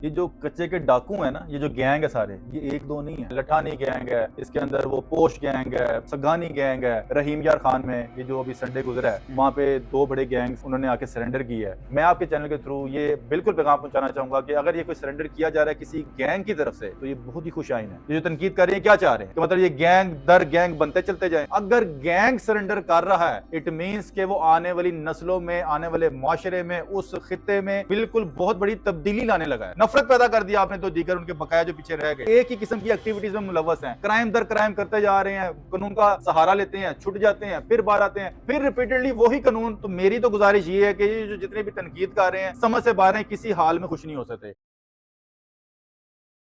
ये जो कच्चे के डाकू है ना, ये जो गैंग है सारे, ये एक दो नहीं है। लठानी गैंग है, इसके अंदर वो पोश गैंग है, सगानी गैंग है, रहीम यार खान में ये जो अभी संडे गुजरा है वहाँ पे दो बड़े गैंग्स उन्होंने आके सरेंडर किया है। मैं आपके चैनल के थ्रू ये बिल्कुल पैगाम पहुंचाना चाहूंगा कि अगर ये कोई सरेंडर किया जा रहा है किसी गैंग की तरफ से तो ये बहुत ही खुशाइन है। ये जो तनकीद कर रही है क्या चाह रहे हैं कि मतलब ये गैंग दर गैंग बनते चलते जाए। अगर गैंग सरेंडर कर रहा है इट मीन्स के वो आने वाली नस्लों में, आने वाले मुआशरे में, उस खित्ते में बिल्कुल बहुत बड़ी तब्दीली लाने लगा है। नफरत पैदा कर दिया आपने तो दीगर उनके बकाया जो पीछे रह गए एक ही किस्म की एक्टिविटीज में मुलव्वस हैं, क्राइम दर क्राइम करते जा रहे हैं, कानून का सहारा लेते हैं, छुट जाते हैं, फिर बाहर आते हैं, फिर रिपीटेडली वही कानून। तो मेरी तो गुजारिश ये है कि ये जो जितने भी तनकीद कर रहे हैं समझ से बाहर हैं, किसी हाल में खुश नहीं हो सकते।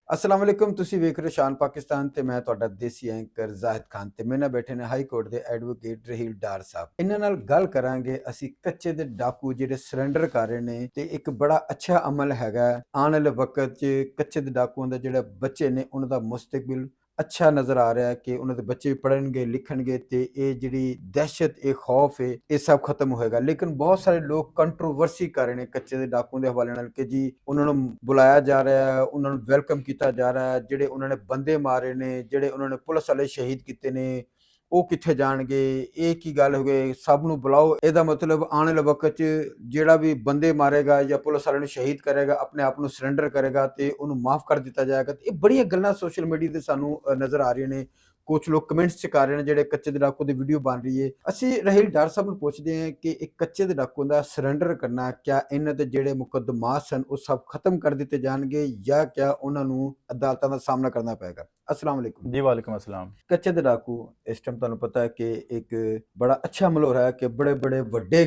अस्सलाम वालेकुम ਤੁਸੀਂ ਵੇਖ ਰਹੇ ਸ਼ਾਨ ਪਾਕਿਸਤਾਨ ਤੇ ਮੈਂ ਤੁਹਾਡਾ ਦੇਸੀ ਐਂਕਰ ਜ਼ਾਹਿਦ ਖਾਨ ਤੇ ਮੇਰੇ ਨਾਲ ਬੈਠੇ ਨੇ ਹਾਈ ਕੋਰਟ ਦੇ ਐਡਵੋਕੇਟ ਰਹੀਲ ਡਾਰ ਸਾਹਿਬ। ਇਹਨਾਂ ਨਾਲ ਗੱਲ ਕਰਾਂਗੇ ਅਸੀਂ ਕੱਚੇ ਦੇ ਡਾਕੂ ਜਿਹੜੇ ਸਰੈਂਡਰ ਕਰ ਰਹੇ ਨੇ ਤੇ ਇੱਕ ਬੜਾ ਅੱਛਾ ਅਮਲ ਹੈਗਾ ਆਉਣ ਵਾਲੇ ਵਕਤ 'ਚ ਕੱਚੇ ਦੇ ਡਾਕੂਆਂ ਦਾ ਜਿਹੜਾ ਬੱਚੇ ਨੇ ਉਹਨਾਂ ਦਾ ਮੁਸਤਕਬਲ ਅੱਛਾ ਨਜ਼ਰ ਆ ਰਿਹਾ ਹੈ ਕਿ ਉਹਨਾਂ ਦੇ ਬੱਚੇ ਵੀ ਪੜ੍ਹਨਗੇ ਲਿਖਣਗੇ ਤੇ ਇਹ ਜਿਹੜੀ ਦਹਿਸ਼ਤ ਇਹ ਖੌਫ ਹੈ ਇਹ ਸਭ ਖਤਮ ਹੋਏਗਾ। ਲੇਕਿਨ ਬਹੁਤ ਸਾਰੇ ਲੋਕ ਕੰਟਰੋਵਰਸੀ ਕਰ ਰਹੇ ਨੇ ਕੱਚੇ ਦੇ ਡਾਕੂਆਂ ਦੇ ਹਵਾਲੇ ਨਾਲ ਕਿ ਜੀ ਉਹਨਾਂ ਨੂੰ ਬੁਲਾਇਆ ਜਾ ਰਿਹਾ ਹੈ, ਉਹਨਾਂ ਨੂੰ ਵੈਲਕਮ ਕੀਤਾ ਜਾ ਰਿਹਾ ਹੈ, ਜਿਹੜੇ ਉਹਨਾਂ ਨੇ ਬੰਦੇ ਮਾਰੇ ਨੇ, ਜਿਹੜੇ ਉਹਨਾਂ ਨੇ ਪੁਲਿਸ ਵਾਲੇ ਸ਼ਹੀਦ ਕੀਤੇ ਨੇ ਉਹ ਕਿੱਥੇ ਜਾਣਗੇ। ਇਹ ਕੀ ਗੱਲ ਹੋ ਗਈ, ਸਭ ਨੂੰ ਬੁਲਾਓ। ਇਹਦਾ ਮਤਲਬ ਆਉਣ ਵਾਲੇ ਵਕਤ 'ਚ ਜਿਹੜਾ ਵੀ ਬੰਦੇ ਮਾਰੇਗਾ ਜਾਂ ਪੁਲਿਸ ਵਾਲੇ ਨੂੰ ਸ਼ਹੀਦ ਕਰੇਗਾ ਆਪਣੇ ਆਪ ਨੂੰ ਸਰੈਂਡਰ ਕਰੇਗਾ ਤੇ ਉਹਨੂੰ ਮਾਫ ਕਰ ਦਿੱਤਾ ਜਾਏਗਾ। ਤੇ ਇਹ ਬੜੀਆਂ ਗੱਲਾਂ ਸੋਸ਼ਲ ਮੀਡੀਆ ਤੇ ਸਾਨੂੰ ਨਜ਼ਰ ਆ ਰਹੀਆਂ ਨੇ। ਕੁਛ ਲੋਕ ਕਮੈਂਟਸ 'ਚ ਕਰ ਰਹੇ ਨੇ ਜਿਹੜੇ ਕੱਚੇ ਦੇ ਡਾਕੂ ਦੀ ਵੀਡੀਓ ਬਣ ਰਹੀ ਹੈ। ਅਸੀਂ ਰਹੀਲ ਡਾਰ ਸਾਹਿਬ ਨੂੰ ਪੁੱਛਦੇ ਹਾਂ ਕਿ ਇੱਕ ਕੱਚੇ ਦੇ ਡਾਕੂ ਦਾ ਸਰੈਂਡਰ ਕਰਨਾ ਕਿਆ ਇਹਨਾਂ ਦੇ ਜਿਹੜੇ ਮੁਕੱਦਮਾਤ ਸਨ ਉਹ ਸਭ ਖਤਮ ਕਰ ਦਿੱਤੇ ਜਾਣਗੇ ਜਾਂ ਕਿਆ ਉਹਨਾਂ ਨੂੰ ਅਦਾਲਤਾਂ ਦਾ ਸਾਹਮਣਾ ਕਰਨਾ ਪਏਗਾ। अस्सलाम वालेकुम जी वालेकुम अस्सलाम। कच्चे दे डाकू इस टाइम ਤੁਹਾਨੂੰ ਪਤਾ ਹੈ ਕਿ ਇੱਕ ਬੜਾ ਅੱਛਾ ਅਮਲ ਹੋ ਰਿਹਾ ਹੈ ਕਿ ਬੜੇ ਬੜੇ ਵੱਡੇ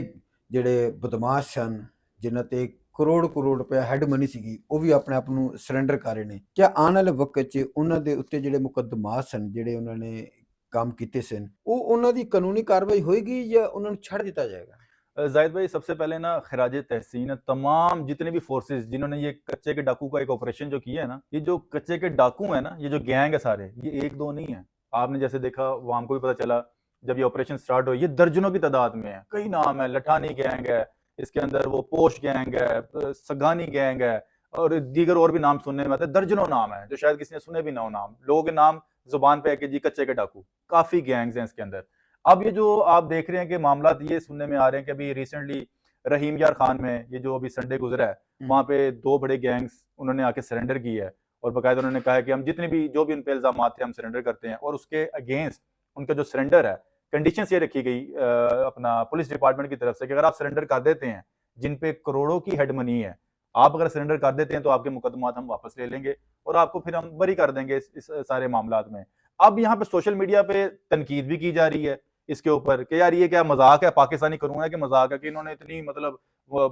ਜਿਹੜੇ ਬਦਮਾਸ਼ ਹਨ ਜਿਨ੍ਹਾਂ ਤੇ ਕਰੋੜ ਰੁਪਏ ਹੈਡ ਮਨੀ ਸੀਗੀ ਉਹ ਵੀ ਆਪਣੇ ਆਪ ਨੂੰ ਸਰੈਂਡਰ ਕਰ ਰਹੇ ਨੇ। ਕਿਆ ਆਉਣ ਵਾਲੇ ਵਕਤ 'ਚ ਉਹਨਾਂ ਦੇ ਉੱਤੇ ਜਿਹੜੇ ਮੁਕੱਦਮਾਤ ਸਨ ਜਿਹੜੇ ਉਹਨਾਂ ਨੇ ਕੰਮ ਕੀਤੇ ਸਨ ਉਹ ਉਹਨਾਂ ਦੀ ਕਾਨੂੰਨੀ ਕਾਰਵਾਈ ਹੋਏਗੀ ਜਾਂ ਉਹਨਾਂ ਨੂੰ ਛੱਡ ਦਿੱਤਾ ਜਾਏਗਾ? जाहिद भाई सबसे पहले ना खराज तहसीन है तमाम जितने भी फोर्सेस जिन्होंने ये कच्चे के डाकू का एक ऑपरेशन जो किया है ना, ये जो कच्चे के डाकू है ना, ये जो गैंग है सारे, ये एक दो नहीं है। आपने जैसे देखा वहां को भी पता चला जब ये ऑपरेशन स्टार्ट हो, ये दर्जनों की तादाद में है। कई नाम है, लठानी गैंग है, इसके अंदर वो पोश गैंग है, सगानी गैंग है और दीगर और भी नाम सुनने में आते हैं। दर्जनों नाम है जो शायद किसी ने सुने भी ना हो। नाम लोगों के नाम जुबान पे है कि जी कच्चे के डाकू, काफी गैंग्स हैं इसके अंदर। अब ये जो आप देख रहे हैं कि मामला ये सुनने में आ रहे हैं कि अभी रिसेंटली रहीम यार खान में ये जो अभी संडे गुजरा है वहाँ पे दो बड़े गैंग्स उन्होंने आके सरेंडर किया है और बाकायदा उन्होंने कहा है कि हम जितने भी जो भी उन पे इल्जाम थे हम सरेंडर करते हैं। और उसके अगेंस्ट उनका जो सरेंडर है कंडीशन ये रखी गई अपना पुलिस डिपार्टमेंट की तरफ से कि अगर आप सरेंडर कर देते हैं जिन पे करोड़ों की हेड मनी है, आप अगर सरेंडर कर देते हैं तो आपके मुकदमात हम वापस ले लेंगे और आपको फिर हम बरी कर देंगे इस सारे मामला में। अब यहाँ पे सोशल मीडिया पे तनकीद भी की जा रही है इसके ऊपर कि यार ये क्या मजाक है, पाकिस्तानी कानून है कि मजाक है कि इन्होंने इतनी मतलब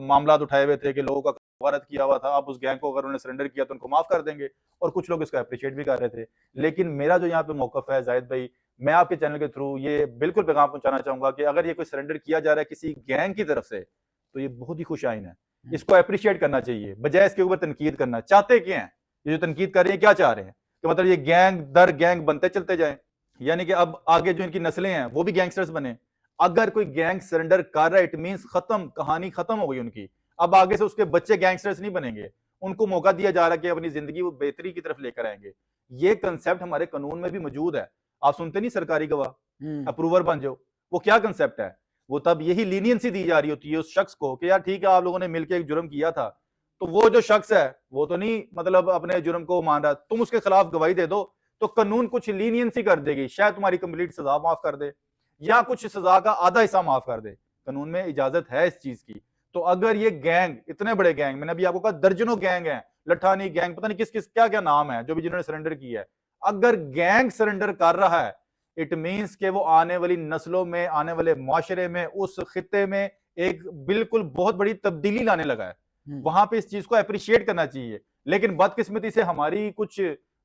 मामला उठाए हुए थे कि लोगों का वारत किया हुआ था। अब उस गैंग को अगर उन्होंने सरेंडर किया तो उनको माफ कर देंगे और कुछ लोग इसको अप्रिशिएट भी कर रहे थे। लेकिन मेरा जो यहाँ पे मौकफ है जाहिद भाई, मैं आपके चैनल के थ्रू ये बिल्कुल पैगाम पहुंचाना चाहूंगा कि अगर ये कोई सरेंडर किया जा रहा है किसी गैंग की तरफ से तो ये बहुत ही खुश आइन है, इसको अप्रिशिएट करना चाहिए बजाय इसके ऊपर तनकीद करना। चाहते क्या है ये जो तनकीद कर रहे हैं, क्या चाह रहे हैं कि मतलब ये गैंग दर गैंग बनते चलते जाए, यानी कि अब आगे जो इनकी नस्लें हैं वो भी गैंगस्टर्स बने। अगर कोई गैंग सरेंडर कर रहा है इट मींस खत्म, कहानी खत्म हो गई उनकी। अब आगे से उसके बच्चे गैंगस्टर्स नहीं बनेंगे, उनको मौका दिया जा रहा है कि अपनी जिंदगी वो बेहतरी की तरफ लेकर आएंगे। ये कंसेप्ट हमारे कानून में भी मौजूद है। आप सुनते नहीं सरकारी गवाह अप्रूवर बन जाओ, वो क्या कंसेप्ट है? वो तब यही लीनियंसी दी जा रही होती है उस शख्स को कि यार ठीक है आप लोगों ने मिलकर एक जुर्म किया था, तो वो जो शख्स है वो तो नहीं मतलब अपने जुर्म को मान रहा, तुम उसके खिलाफ गवाही दे दो तो कानून कुछ लीनियंसी कर देगी, शायद तुम्हारी कंप्लीट सजा माफ कर दे या कुछ सजा का आधा हिस्सा माफ कर दे। कानून में इजाजत है इस चीज की। तो अगर ये गैंग, इतने बड़े गैंग, मैंने अभी आपको कहा दर्जनों गैंग हैं, लठानी गैंग, पता नहीं किस किस क्या क्या नाम है जो भी जिन्होंने सरेंडर किया है, अगर गैंग सरेंडर कर रहा है इट मींस के वो आने वाली नस्लों में, आने वाले मुआशरे में, उस खित्ते में एक बिल्कुल बहुत बड़ी तब्दीली लाने लगा है। वहां पे इस चीज को अप्रिशिएट करना चाहिए। लेकिन बदकिस्मती से हमारी कुछ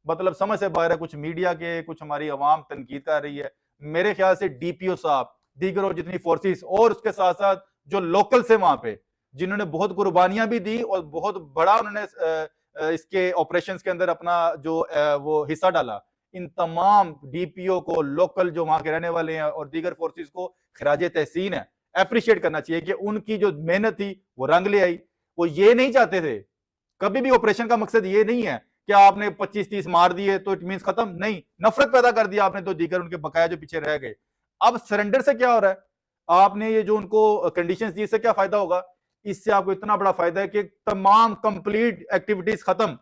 मतलब समझ से बाहर है, कुछ मीडिया के, कुछ हमारी आवाम तनकीद कर रही है। मेरे ख्याल से डीपीओ साहब, दीगर और जितनी फोर्सेस और उसके साथ साथ जो लोकल से वहां पे जिन्होंने बहुत कुर्बानियां भी दी और बहुत बड़ा उन्होंने इसके ऑपरेशंस के अंदर अपना जो वो हिस्सा डाला, इन तमाम डीपीओ को, लोकल जो वहां के रहने वाले हैं और दीगर फोर्सेस को खराज तहसीन है, अप्रिशिएट करना चाहिए कि उनकी जो मेहनत थी वो रंग ले आई। वो ये नहीं चाहते थे कभी भी ऑपरेशन का मकसद ये नहीं है कि आपने 25-30 मार दिए तो इट मींस खत्म, नहीं, नफरत पैदा कर दिया आपने तो दीगर उनके बकाया जो पीछे रह गए। अब सरेंडर से क्या हो रहा है, आपने ये जो उनको कंडीशंस दी, इससे क्या फायदा होगा? इससे आपको इतना बड़ा फायदा है कि तमाम कंप्लीट एक्टिविटीज खत्म,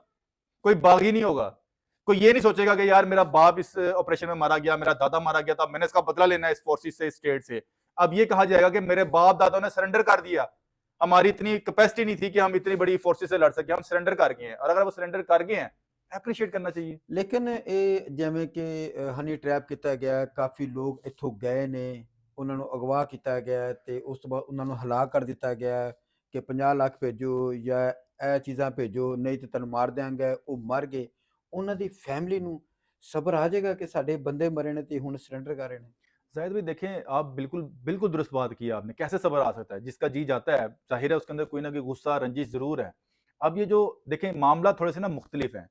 कोई बागी नहीं होगा, कोई ये नहीं सोचेगा कि यार मेरा बाप इस ऑपरेशन में मारा गया, मेरा दादा मारा गया था, मैंने इसका बदला लेना है इस फोर्सेस से, स्टेट से। अब ये कहा जाएगा कि मेरे बाप दादा ने सरेंडर कर दिया, हमारी इतनी कैपेसिटी नहीं थी कि हम इतनी बड़ी फोर्सेस से लड़ सके, हम सरेंडर कर गए हैं। और अगर वो सरेंडर कर गए हैं, एप्रिशिएट करना चाहिए। लेकिन ਇਹ ਜਿਵੇਂ ਕਿ ਹਨੀ ਟਰੈਪ ਕੀਤਾ ਗਿਆ, ਕਾਫੀ ਲੋਕ ਇੱਥੋਂ ਗਏ ਨੇ, ਉਹਨਾਂ ਨੂੰ ਅਗਵਾ ਕੀਤਾ ਗਿਆ ਤੇ ਉਸ ਤੋਂ ਬਾਅਦ ਉਹਨਾਂ ਨੂੰ ਹਲਾਕ ਕਰ ਦਿੱਤਾ ਗਿਆ ਕਿ 50 ਲੱਖ ਭੇਜੋ ਜਾਂ ਇਹ ਚੀਜ਼ਾਂ ਭੇਜੋ, ਨਹੀਂ ਤੇ ਤੁਹਾਨੂੰ ਮਾਰ ਦਿਆਂਗੇ। ਉਹ ਮਰ ਗਏ, ਉਹਨਾਂ ਦੀ ਫੈਮਿਲੀ ਨੂੰ ਸਬਰ ਆ ਜਾਏਗਾ ਕਿ ਸਾਡੇ ਬੰਦੇ ਮਰੇ ਨੇ ਤੇ ਹੁਣ ਸਰੈਂਡਰ ਕਰ ਰਹੇ ਨੇ। जाहिद भाई देखें, आप बिल्कुल बिल्कुल दुरुस्त बात की आपने, कैसे सब्र आ सकता है? जिसका जी जाता है, जाहिर है उसके अंदर कोई ना कोई गुस्सा रंजिश जरूर है। अब ये जो देखें मामला थोड़े से ना मुख्तलिफ हैं,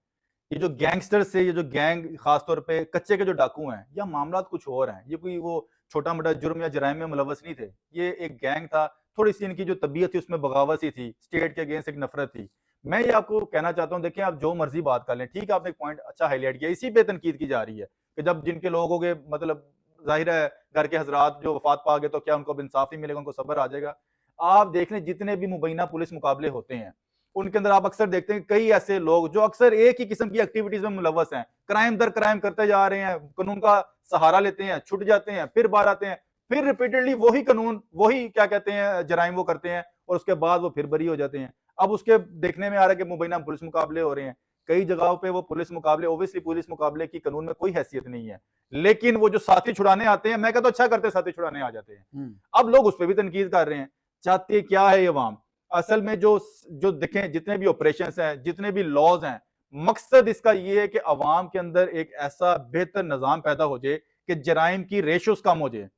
ये जो गैंगस्टर से, ये जो गैंग खासतौर पे कच्चे के जो डाकू हैं, या मामला कुछ और हैं, ये कोई वो छोटा मोटा जुर्म या जराइम में मुलवस नहीं थे, ये एक गैंग था, थोड़ी सी इनकी जो तबीयत थी उसमें बगावत सी थी, स्टेट के अगेंस्ट एक नफरत थी। मैं ये आपको कहना चाहता हूँ, देखें आप जो मर्जी बात कर लें, ठीक है, आपने एक पॉइंट अच्छा हाईलाइट किया, इसी पे तनकीद की जा रही है कि जब जिनके लोग हो गए, मतलब जाहिर है घर के हजरात जो वफात पा गए, तो क्या उनको अब इंसाफ नहीं मिलेगा, उनको सब्र आ जाएगा? आप देख लें जितने भी मुबैना पुलिस मुकाबले होते हैं, उनके अंदर आप अक्सर देखते हैं कई ऐसे लोग जो अक्सर एक ही किस्म की एक्टिविटीज में मुलव्वस हैं, क्राइम दर क्राइम करते जा रहे हैं, कानून का सहारा लेते हैं, छुट जाते हैं, फिर बाहर आते हैं, फिर रिपीटेडली वही कानून, वही क्या कहते हैं जराइम वो करते हैं, और उसके बाद वो फिर बरी हो जाते हैं। अब उसके देखने में आ रहा है कि मुबैना पुलिस मुकाबले हो रहे हैं, कई जगहों पे वो पुलिस मुकाबले, ओबियसली पुलिस मुकाबले की कानून में कोई हैसियत नहीं है, लेकिन वो जो साथी छुड़ाने आते हैं, मैं कहता हूं अच्छा करते साथी छुड़ाने आ जाते हैं। अब लोग उस पर भी तनकीद कर रहे हैं। चाहते क्या है ये अवाम? असल में जो जो देखें जितने भी ऑपरेशंस हैं, जितने भी लॉज हैं, मकसद इसका ये है कि अवाम के अंदर एक ऐसा बेहतर निजाम पैदा हो जाए कि जराइम की रेशोस कम हो जाए,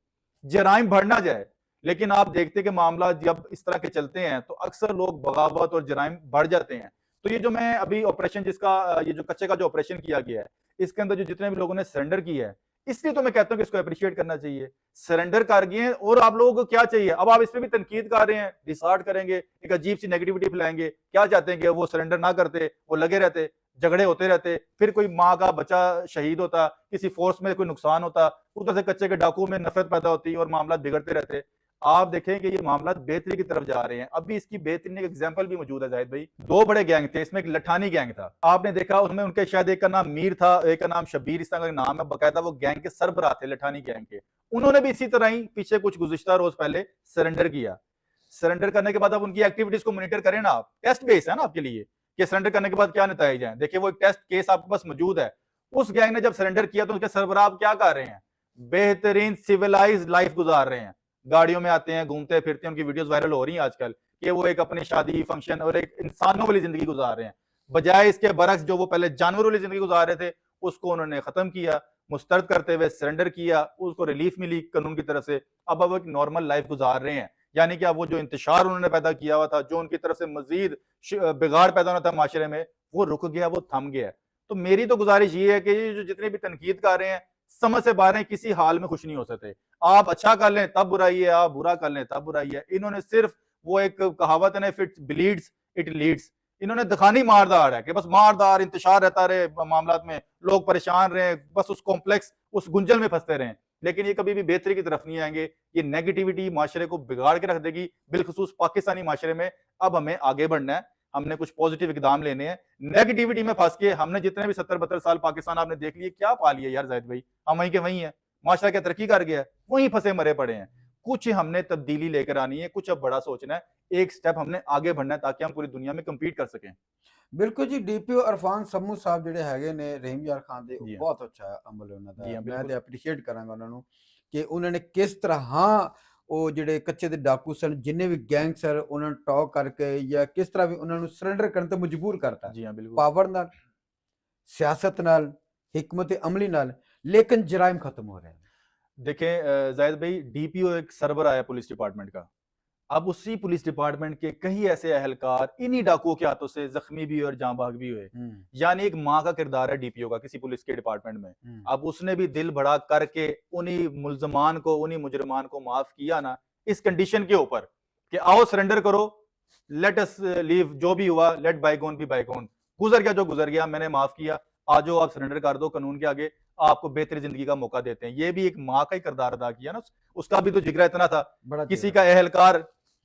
जराइम बढ़ ना जाए। लेकिन आप देखते हैं कि मामला जब इस तरह के चलते हैं तो अक्सर लोग बगावत और जराइम बढ़ जाते हैं। तो ये जो मैं अभी ऑपरेशन जिसका ये जो कच्चे का जो ऑपरेशन किया गया है, इसके अंदर जो जितने भी लोगों ने सरेंडर किया है, इसलिए तो मैं कहता हूं कि इसको अप्रिशिएट करना चाहिए। सरेंडर कर गए हैं, और आप लोगों को क्या चाहिए? अब आप इस पे भी तनकीद कर रहे हैं, डिसार्ड करेंगे, एक अजीब सी नेगेटिविटी फैलाएंगे। क्या चाहते हैं कि वो सरेंडर ना करते, वो लगे रहते, झगड़े होते रहते, फिर कोई माँ का बच्चा शहीद होता, किसी फोर्स में कोई नुकसान होता, उधर से कच्चे के डाकू में नफरत पैदा होती और मामला बिगड़ते रहते। आप देखें कि ये मामला बेहतरी की तरफ जा रहे हैं। अभी इसकी बेहतरीन एक एग्जांपल भी मौजूद है जाहिद भाई। दो बड़े गैंग थे, इसमें एक लठानी गैंग था, आपने देखा उसमें उनके शायद एक का नाम मीर था, एक का नाम शबीर, इस तरह का नाम है, बकायदा वो गैंग के सरबराह थे लठानी गैंग के। उन्होंने भी इसी तरह ही पीछे कुछ गुज़िश्ता रोज पहले सरेंडर किया। सरेंडर करने के बाद अब उनकी एक्टिविटीज को मॉनिटर करें ना आप, टेस्ट बेस है ना आपके लिए कि सरेंडर करने के बाद क्या नतीजे हैं। देखिए वो एक टेस्ट केस आपके पास मौजूद है। उस गैंग ने जब सरेंडर किया तो उनके सरबराह क्या कर रहे हैं? बेहतरीन सिविलाइज्ड लाइफ गुजार रहे हैं, गाड़ियों में आते हैं, घूमते फिरते हैं, उनकी वीडियोस वायरल हो रही हैं आजकल कि वो एक अपनी शादी फंक्शन और एक इंसानों वाली जिंदगी गुजार रहे हैं, बजाय इसके बरक्स जो वो पहले जानवरों वाली जिंदगी गुजार रहे थे उसको उन्होंने खत्म किया, मुस्तरद करते हुए सरेंडर किया, उसको रिलीफ मिली कानून की तरफ से। अब वो एक नॉर्मल लाइफ गुजार रहे हैं, यानी कि अब वो जो इंतशार उन्होंने पैदा किया हुआ था, जो उनकी तरफ से मजीद बिगाड़ पैदा होना था माशरे में, वो रुक गया, वो थम गया। तो मेरी तो गुजारिश ये है कि ये जो जितने भी तनकीद कर रहे हैं, समझ से बाहर हैं, किसी हाल में खुश नहीं हो सकते। आप अच्छा कर लें तब बुराई है, आप बुरा कर लें तब बुराई है। इन्होंने सिर्फ वो एक कहावत है ना, if it bleeds it leads, इन्होंने दिखानी मारदार है कि बस मारदार इंतशार रहता रहे मामलात में, लोग परेशान रहे, बस उस कॉम्प्लेक्स उस गुंजल में फंसते रहें, लेकिन ये कभी भी बेहतरी की तरफ नहीं आएंगे। ये नेगेटिविटी माशरे को बिगाड़ के रख देगी, बिलखुसूस पाकिस्तानी माशरे में। अब हमें आगे बढ़ना है, हमने कुछ पॉजिटिव इकदाम लेने हैं। नेगेटिविटी में फंस के हमने जितने भी 70-72 साल पाकिस्तान आपने देख लिए, क्या पा लिया यार जाहिद भाई? हम वहीं के वहीं हैं, माशरा क्या तरक्की कर गया है? वहीं फंसे मरे पड़े हैं। कुछ हमने तब्दीली लेकर आनी है, कुछ अब बड़ा सोचना है, एक स्टेप हमने आगे बढ़ना है ताकि हम पूरी दुनिया में कंपीट कर सकें। ਬਿਲਕੁਲ ਜੀ, ਡੀਪੀਓ ਇਰਫਾਨ ਸਮੂ ਸਾਹਿਬ ਜਿਹੜੇ ਹੈਗੇ ਨੇ ਰਹੀਮ ਯਾਰ ਖਾਨ ਦੇ, ਉਹ ਜੀ ਹਾਂ। ਬਹੁਤ ਅੱਛਾ ਅਮਲ ਹੈ ਉਹਨਾਂ ਜੀ ਦਾ। ਹਾਂ, ਮੈਂ ਬਿਲਕੁਲ। ਤੇ ਐਪਰੀਸ਼ੀਏਟ ਕਰਾਂਗਾ ਉਹਨਾਂ ਨੂੰ ਕਿ ਉਹਨਾਂ ਨੇ ਕਿਸ ਤਰ੍ਹਾਂ ਉਹ ਜਿਹੜੇ ਕੱਚੇ ਦੇ ਡਾਕੂ ਸਨ, ਜਿੰਨੇ ਵੀ ਗੈਂਗ ਸਨ, ਉਹਨਾਂ ਨੂੰ ਟੌਕ ਕਰਕੇ ਜਾਂ ਕਿਸ ਤਰ੍ਹਾਂ ਵੀ ਉਹਨਾਂ ਨੂੰ ਸਰੈਂਡਰ ਕਰਨ ਤੇ ਮਜਬੂਰ ਕਰਤਾ, जी हाँ बिल्कुल। ਪਾਵਰ ਨਾਲ, ਸਿਆਸਤ ਨਾਲ, हिकमत अमली नाल, लेकिन जराइम खत्म हो रहे हैं। देखें जाहिद भाई, डीपीओ एक सरबराह है पुलिस डिपार्टमेंट का। अब उसी पुलिस डिपार्टमेंट के कई ऐसे अहलकार इन्हीं डाकुओं के हाथों से जख्मी भी हुए और जाँ भाग भी हुए। यानी एक माँ का किरदार है डीपीओ का किसी पुलिस के डिपार्टमेंट में। अब उसने भी दिल बड़ा करके उन्हीं मुल्जमान को, उन्हीं मुजरमान को माफ किया ना, इस कंडीशन के ऊपर कि आओ सरेंडर करो, लेट अस लीव, जो भी हुआ लेट बायगोन बी बायगोन, गुजर गया जो गुजर गया, मैंने माफ किया, आज आप सरेंडर कर दो कानून के आगे, आपको बेहतर जिंदगी का मौका देते हैं। ये भी एक माँ का ही किरदार अदा किया ना, उसका भी तो जिगरा इतना था, बड़ा किसी जिगरा का एहलकार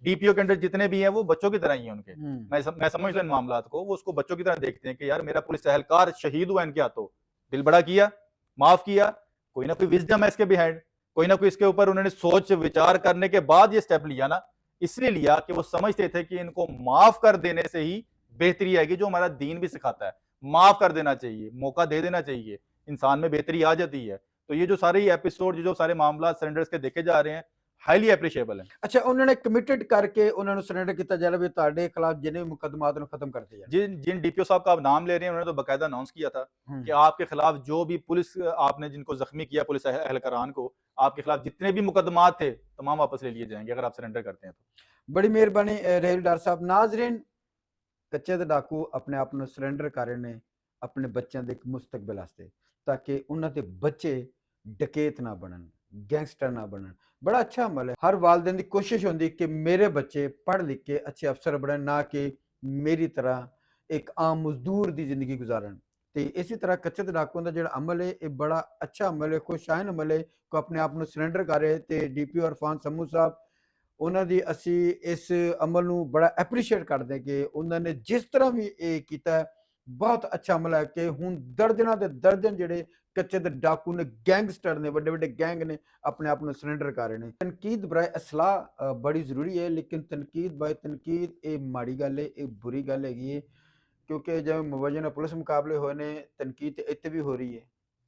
डीपीओ के अंदर जितने भी हैं वो बच्चों की तरह ही हैं उनके। हम्म मैं समझता हूं इन मामलात को, वो उसको बच्चों की तरह देखते हैं कि यार मेरा पुलिस एहलकार शहीद हुआ इनके हाथों, दिल बड़ा किया, माफ किया, कोई ना कोई विजडम है इसके बिहाइंड, कोई ना कोई इसके ऊपर उन्होंने सोच विचार करने के बाद ये स्टेप लिया ना, इसलिए लिया कि वो समझते थे कि इनको माफ कर देने से ही बेहतरी आएगी, जो हमारा दीन भी सिखाता है, माफ कर देना चाहिए, मौका दे देना चाहिए, इंसान में बेहतरी आ जाती है। तो ये जो सारे एपिसोड, जो सारे मामला सरेंडर्स के देखे जा रहे हैं, ਹਾਈਲੀ ਐਪਰੀਸ਼ੀਏਬਲ ਹੈ। ਅੱਛਾ, ਉਹਨਾਂ ਨੇ ਕਮਿਟਡ ਕਰਕੇ ਉਹਨਾਂ ਨੂੰ ਸਰੈਂਡਰ ਕੀਤਾ ਜਾਵੇ ਵੀ ਤੁਹਾਡੇ ਖਿਲਾਫ ਜਿੰਨੇ ਵੀ ਮੁਕੱਦਮਾਤ ਨੂੰ ਖत्म करते जाए। जिन जिन डीपीओ साहब का आप नाम ले रहे हैं उन्होंने तो बाकायदा अनाउंस किया था कि आपके खिलाफ जो भी पुलिस, आपने जिनको जख्मी किया पुलिस एहलकारान को, आपके खिलाफ जितने भी मुकदमात थे तमाम वापस ले लिए जाएंगे अगर आप सरेंडर करते हैं तो। बड़ी मेहरबानी रहेल डार साहब। नाजरीन, ਕੱਚੇ ਦੇ ਡਾਕੂ ਆਪਣੇ ਆਪ ਨੂੰ ਸਰੈਂਡਰ ਕਰ ਰਹੇ ਨੇ ਆਪਣੇ ਬੱਚਿਆਂ ਦੇ ਇੱਕ ਮੁਸਤਕਬਲ ਵਾਸਤੇ, ਤਾਂ ਕਿ ਉਹਨਾਂ ਦੇ ਬੱਚੇ ਡਕੈਤ ਨਾ ਬਣਨ, ਗੈਂਗਸਟਰ ਨਾ ਬਣਨ। ਬੜਾ ਅੱਛਾ ਅਮਲ ਹੈ। ਹਰ ਵਾਲਿदैन ਦੀ ਕੋਸ਼ਿਸ਼ ਹੁੰਦੀ ਕਿ ਮੇਰੇ ਬੱਚੇ ਪੜ੍ਹ ਲਿਖ ਕੇ ਅੱਛੇ ਅਫਸਰ ਬਣਨ, ਨਾ ਕਿ ਮੇਰੀ ਤਰ੍ਹਾਂ ਇੱਕ ਆਮ ਮਜ਼ਦੂਰ ਦੀ ਜ਼ਿੰਦਗੀ ਗੁਜ਼ਾਰਨ। ਤੇ ਇਸੇ ਤਰ੍ਹਾਂ ਕੱਚੇ ਦੇ ਡਾਕੂਆਂ ਦਾ ਜਿਹੜਾ ਅਮਲ ਹੈ ਇਹ ਬੜਾ ਅੱਛਾ ਅਮਲ ਹੈ, ਖੁਸ਼ਾਇਨ ਅਮਲ ਹੈ। ਕੋ ਆਪਣੇ ਆਪ ਨੂੰ ਸਰੈਂਡਰ ਕਰ ਰਹੇ ਤੇ ਡੀਪੀਓ ਇਰਫਾਨ ਸਮੂ ਸਾਹਿਬ, ਉਹਨਾਂ ਦੀ ਅਸੀਂ ਇਸ ਅਮਲ ਨੂੰ ਬੜਾ ਐਪਰੀਸ਼ੀਏਟ ਕਰਦੇ ਕਿ ਉਹਨਾਂ ਨੇ ਜਿਸ ਤਰ੍ਹਾਂ ਵੀ ਇਹ ਕੀਤਾ, ਬਹੁਤ ਅੱਛਾ ਅਮਲ ਹੈ ਕਿ ਹੁਣ ਦਰਜਨਾਂ ਦੇ ਦਰਜਨ ਜਿਹੜੇ ਕੱਚੇ ਦੇ ਡਾਕੂ ਨੇ, ਗੈਂਗਸਟਰ ਨੇ, ਵੱਡੇ ਵੱਡੇ ਗੈਂਗ ਨੇ, ਆਪਣੇ ਆਪ ਨੂੰ ਸਰੈਂਡਰ ਕਰ ਰਹੇ ਨੇ। ਤਨਕੀਦ ਬਰਾਏ ਇਸਲਾਹ ਬੜੀ ਜ਼ਰੂਰੀ ਹੈ, ਲੇਕਿਨ ਤਨਕੀਦ ਬਾਏ ਤਨਕੀਦ ਇਹ ਮਾੜੀ ਗੱਲ ਹੈ, ਇਹ ਬੁਰੀ ਗੱਲ ਹੈਗੀ ਹੈ। ਕਿਉਂਕਿ ਜਿਵੇਂ ਮੁਵੱਜ਼ਨ ਪੁਲਿਸ ਮੁਕਾਬਲੇ ਹੋਏ ਨੇ, ਤਨਕੀਦ ਤੇ ਇੱਥੇ ਵੀ ਹੋ ਰਹੀ ਹੈ,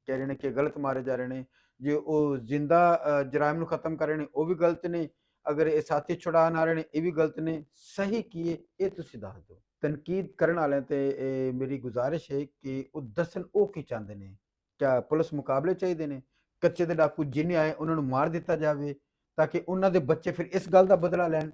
ਕਹਿ ਰਹੇ ਨੇ ਕਿ ਗਲਤ ਮਾਰੇ ਜਾ ਰਹੇ ਨੇ। ਜੇ ਉਹ ਜ਼ਿੰਦਾ ਜਰਾਇਮ ਨੂੰ ਖਤਮ ਕਰ ਰਹੇ ਨੇ ਉਹ ਵੀ ਗਲਤ ਨੇ, ਅਗਰ ਇਹ ਸਾਥੀ ਛੁਡਾਉਣ ਆ ਰਹੇ ਨੇ ਇਹ ਵੀ ਗਲਤ ਨੇ। ਸਹੀ ਕੀ ਹੈ ਇਹ ਤੁਸੀਂ ਦੱਸ ਦਿਓ। ਤਨਕੀਦ ਕਰਨ ਵਾਲਿਆਂ ਤੇ ਮੇਰੀ ਗੁਜ਼ਾਰਿਸ਼ ਹੈ ਕਿ ਉਹ ਦੱਸਣ ਉਹ ਕੀ ਚਾਹੁੰਦੇ ਨੇ। ਕਿਆ ਪੁਲਿਸ ਮੁਕਾਬਲੇ ਚਾਹੀਦੇ ਨੇ? ਕੱਚੇ ਦੇ ਡਾਕੂ ਜਿੰਨੇ ਆਏ ਉਹਨਾਂ ਨੂੰ ਮਾਰ ਦਿੱਤਾ ਜਾਵੇ ਤਾਂ ਕਿ ਉਹਨਾਂ ਦੇ ਬੱਚੇ ਫਿਰ ਇਸ ਗੱਲ ਦਾ ਬਦਲਾ ਲੈਣ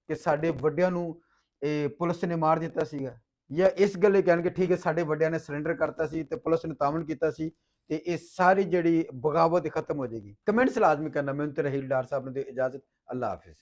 ਕਿ ਸਾਡੇ ਵੱਡਿਆਂ ਨੂੰ ਇਹ ਪੁਲਿਸ ਨੇ ਮਾਰ ਦਿੱਤਾ ਸੀਗਾ, ਜਾਂ ਇਸ ਗੱਲੇ ਕਹਿਣ ਕਿ ਠੀਕ ਹੈ ਸਾਡੇ ਵੱਡਿਆਂ ਨੇ ਸਰੈਂਡਰ ਕਰਤਾ ਸੀ ਤੇ ਪੁਲਿਸ ਨੇ ਤਾਮਨ ਕੀਤਾ ਸੀ ਤੇ ਇਹ ਸਾਰੀ ਜਿਹੜੀ ਬਗਾਵਤ ਖਤਮ ਹੋ ਜਾਏਗੀ। ਕਮੈਂਟਸ ਲਾਜ਼ਮੀ ਕਰਨਾ। ਮੈਨੂੰ ਤੇ ਰਹੀਲ ਡਾਰ ਸਾਹਿਬ ਨੂੰ ਦੇ ਇਜਾਜ਼ਤ। अल्लाह हाफिज।